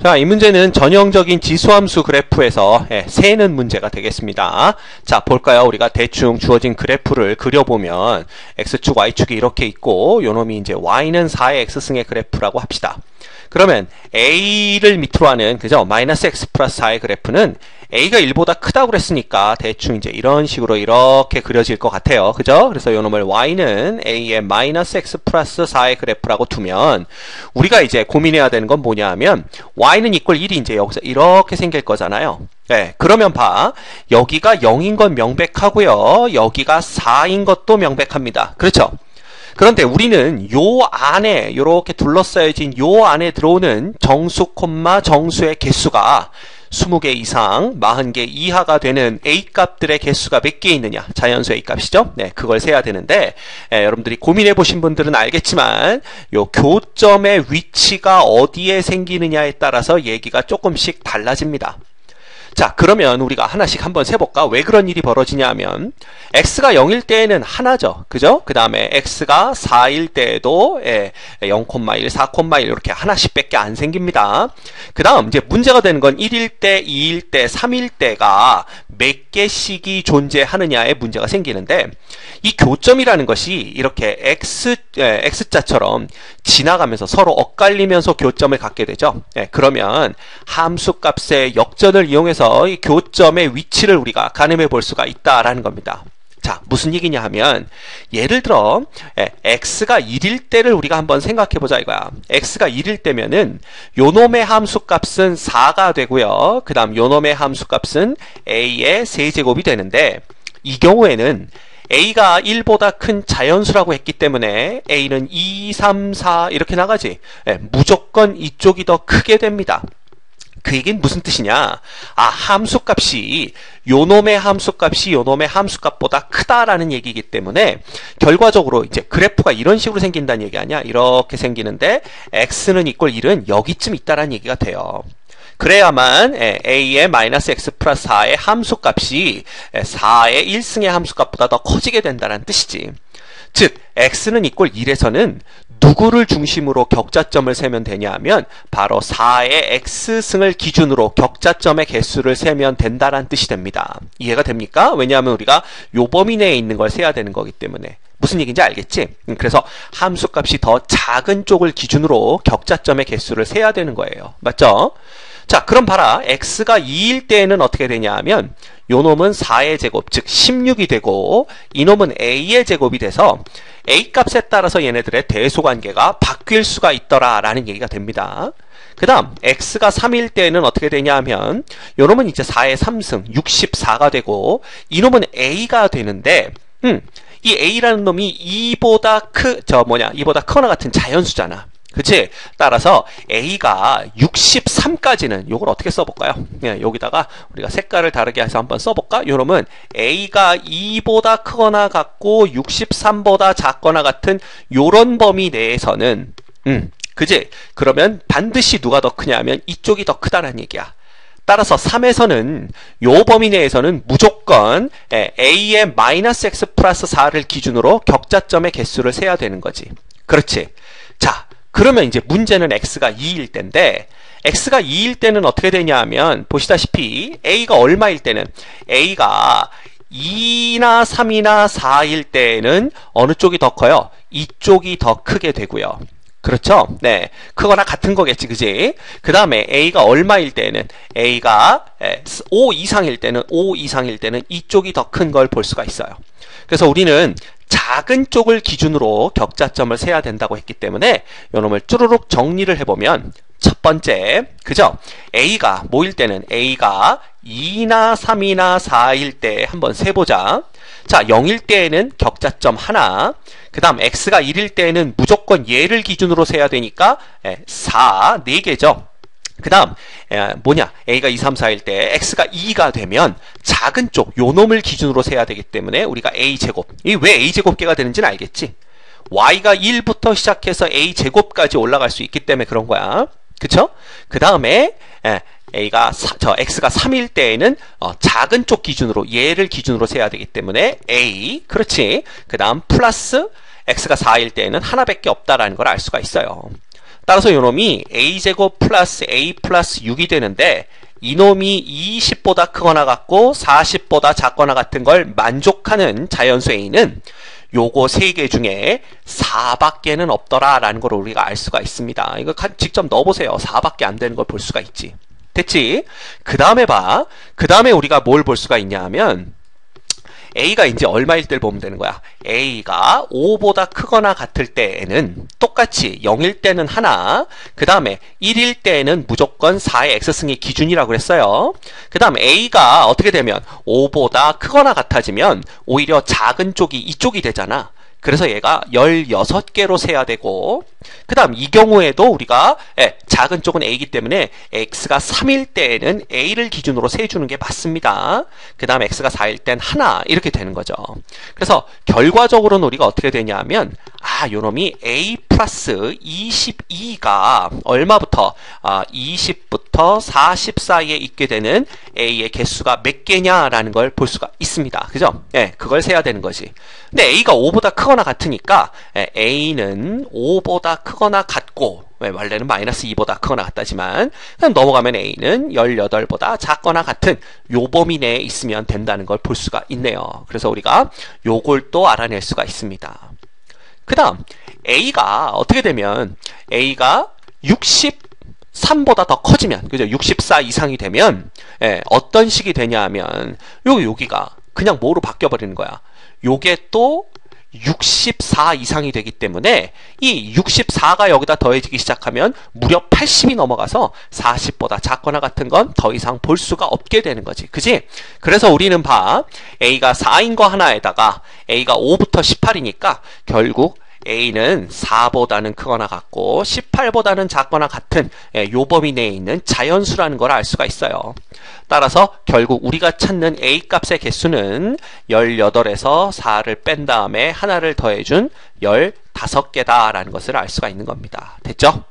자, 이 문제는 전형적인 지수함수 그래프에서 세는 문제가 되겠습니다. 자, 볼까요? 우리가 대충 주어진 그래프를 그려보면 X축, Y축이 이렇게 있고 요놈이 이제 Y는 4의 X승의 그래프라고 합시다. 그러면 A를 밑으로 하는 그죠? 마이너스 X 플러스 4의 그래프는 A가 1보다 크다고 그랬으니까 대충 이제 이런 식으로 이렇게 그려질 것 같아요. 그죠? 그래서 요놈을 Y는 A의 마이너스 X 플러스 4의 그래프라고 두면 우리가 이제 고민해야 되는 건 뭐냐 하면 Y는 이퀄 1이 이제 여기서 이렇게 생길 거잖아요. 네, 그러면 봐. 여기가 0인 건 명백하고요. 여기가 4인 것도 명백합니다. 그렇죠? 그런데 우리는 요 안에 이렇게 둘러싸여진 요 안에 들어오는 정수, 정수의 개수가 20개 이상, 40개 이하가 되는 A값들의 개수가 몇 개 있느냐. 자연수 A값이죠. 네, 그걸 세야 되는데 여러분들이 고민해 보신 분들은 알겠지만 요 교점의 위치가 어디에 생기느냐에 따라서 얘기가 조금씩 달라집니다. 자, 그러면 우리가 하나씩 한번 세볼까? 왜 그런 일이 벌어지냐 하면 X가 0일 때에는 하나죠. 그죠? 그 다음에 X가 4일 때에도 0,1, 4,1 이렇게 하나씩 밖에 안 생깁니다. 그 다음 이제 문제가 되는 건 1일 때, 2일 때, 3일 때가 몇 개씩이 존재하느냐에 문제가 생기는데 이 교점이라는 것이 이렇게 X자처럼 지나가면서 서로 엇갈리면서 교점을 갖게 되죠. 그러면 함수값의 역전을 이용해서 이 교점의 위치를 우리가 가늠해 볼 수가 있다라는 겁니다. 자, 무슨 얘기냐 하면 예를 들어 X가 1일 때를 우리가 한번 생각해 보자 이거야. X가 1일 때면은 요놈의 함수값은 4가 되고요. 그 다음 요놈의 함수값은 A의 세제곱이 되는데 이 경우에는 A가 1보다 큰 자연수라고 했기 때문에 A는 2, 3, 4 이렇게 나가지. 무조건 이쪽이 더 크게 됩니다. 그 얘기는 무슨 뜻이냐? 함수값이 요놈의 함수값이 요놈의 함수값보다 크다라는 얘기이기 때문에 결과적으로 이제 그래프가 이런 식으로 생긴다는 얘기 아니야? 이렇게 생기는데 x는 이퀄 1은 여기쯤 있다라는 얘기가 돼요. 그래야만 a의 마이너스 x 플러스 4의 함수값이 4의 1승의 함수값보다 더 커지게 된다는 뜻이지. 즉 x는 이퀄 1에서는 누구를 중심으로 격자점을 세면 되냐 하면 바로 4의 x승을 기준으로 격자점의 개수를 세면 된다는 뜻이 됩니다. 이해가 됩니까? 왜냐하면 우리가 요 범위 내에 있는 걸 세야 되는 거기 때문에. 무슨 얘기인지 알겠지? 그래서 함수값이 더 작은 쪽을 기준으로 격자점의 개수를 세야 되는 거예요. 맞죠? 자, 그럼 봐라. x가 2일 때에는 어떻게 되냐 하면 요놈은 4의 제곱, 즉 16이 되고 이놈은 a의 제곱이 돼서 a 값에 따라서 얘네들의 대소관계가 바뀔 수가 있더라 라는 얘기가 됩니다. 그 다음 x가 3일 때에는 어떻게 되냐 하면 요놈은 이제 4의 3승 64가 되고 이놈은 a가 되는데 이 a라는 놈이 2보다 크거나 같은 자연수잖아. 그치? 따라서 A가 63까지는 요걸 어떻게 써볼까요? 여기다가 우리가 색깔을 다르게 해서 한번 써볼까? 요놈은 A가 2보다 크거나 같고 63보다 작거나 같은 요런 범위 내에서는 그치? 그러면 반드시 누가 더 크냐면 이쪽이 더 크다는 얘기야. 따라서 3에서는 요 범위 내에서는 무조건 A의 마이너스 X 플러스 4를 기준으로 격자점의 개수를 세야 되는 거지. 그렇지? 자, 그러면 이제 문제는 x가 2일 때인데 x가 2일 때는 어떻게 되냐 하면 보시다시피 a가 얼마일 때는 a가 2나 3이나 4일 때는 어느 쪽이 더 커요? 이쪽이 더 크게 되고요. 그렇죠? 네. 크거나 같은 거겠지, 그지? 그 다음에 a가 얼마일 때는 a가 5 이상일 때는 이쪽이 더 큰 걸 볼 수가 있어요. 그래서 우리는 작은 쪽을 기준으로 격자점을 세야 된다고 했기 때문에 요놈을 쭈루룩 정리를 해보면 첫 번째, 그죠? A가 뭐일 때는 A가 2나 3이나 4일 때 한번 세보자. 자, 0일 때에는 격자점 하나, 그 다음 X가 1일 때에는 무조건 얘를 기준으로 세야 되니까 4, 4개죠. 그 다음 A가 2, 3, 4일 때 X가 2가 되면 작은 쪽 요놈을 기준으로 세야 되기 때문에 우리가 A제곱, 이 왜 A제곱계가 되는지는 알겠지? Y가 1부터 시작해서 A제곱까지 올라갈 수 있기 때문에 그런 거야. 그쵸? 그 다음에 X가 3일 때에는 작은 쪽 기준으로 얘를 기준으로 세야 되기 때문에 A, 그렇지? 그 다음 플러스 X가 4일 때에는 하나밖에 없다라는 걸 알 수가 있어요. 따라서 요놈이 a제곱 플러스 a 플러스 6이 되는데 이놈이 20보다 크거나 같고 40보다 작거나 같은 걸 만족하는 자연수 a는 요거 3개 중에 4밖에는 없더라 라는 걸 우리가 알 수가 있습니다. 이거 직접 넣어보세요. 4밖에 안 되는 걸 볼 수가 있지. 됐지? 그 다음에 봐. 그 다음에 우리가 뭘 볼 수가 있냐 하면 a가 이제 얼마일 때를 보면 되는 거야. a가 5보다 크거나 같을 때에는 똑같이 0일 때는 하나, 그 다음에 1일 때에는 무조건 4의 x승이 기준이라고 그랬어요. 그 다음 a가 어떻게 되면 5보다 크거나 같아지면 오히려 작은 쪽이 이쪽이 되잖아. 그래서 얘가 16개로 세야 되고, 그 다음 이 경우에도 우리가 작은 쪽은 a이기 때문에 x가 3일 때에는 a를 기준으로 세주는 게 맞습니다. 그 다음 x가 4일 땐 하나 이렇게 되는 거죠. 그래서 결과적으로는 우리가 어떻게 되냐면 요놈이 a 플러스 22가 얼마부터 20부터 40 사이에 있게 되는 a의 개수가 몇 개냐라는 걸 볼 수가 있습니다. 그죠? 그걸 세야 되는 거지. 근데 a가 5보다 크거나 같으니까 a는 5보다 크거나 같고, 원래는 마이너스 2보다 크거나 같다지만 그냥 넘어가면 a는 18보다 작거나 같은 요 범위 내에 있으면 된다는 걸 볼 수가 있네요. 그래서 우리가 요걸 또 알아낼 수가 있습니다. 그 다음 a가 어떻게 되면 a가 63보다 더 커지면, 그죠? 64 이상이 되면 어떤 식이 되냐 하면 여기가 그냥 뭐로 바뀌어 버리는 거야. 요게 또 64 이상이 되기 때문에 이 64가 여기다 더해지기 시작하면 무려 80이 넘어가서 40보다 작거나 같은 건 더 이상 볼 수가 없게 되는 거지. 그지? 그래서 우리는 봐. a가 4인 거 하나에다가 a가 5부터 18이니까 결국 a는 4보다는 크거나 같고 18보다는 작거나 같은 요 범위 내에 있는 자연수라는 걸 알 수가 있어요. 따라서 결국 우리가 찾는 a 값의 개수는 18에서 4를 뺀 다음에 하나를 더해준 15개다 라는 것을 알 수가 있는 겁니다. 됐죠?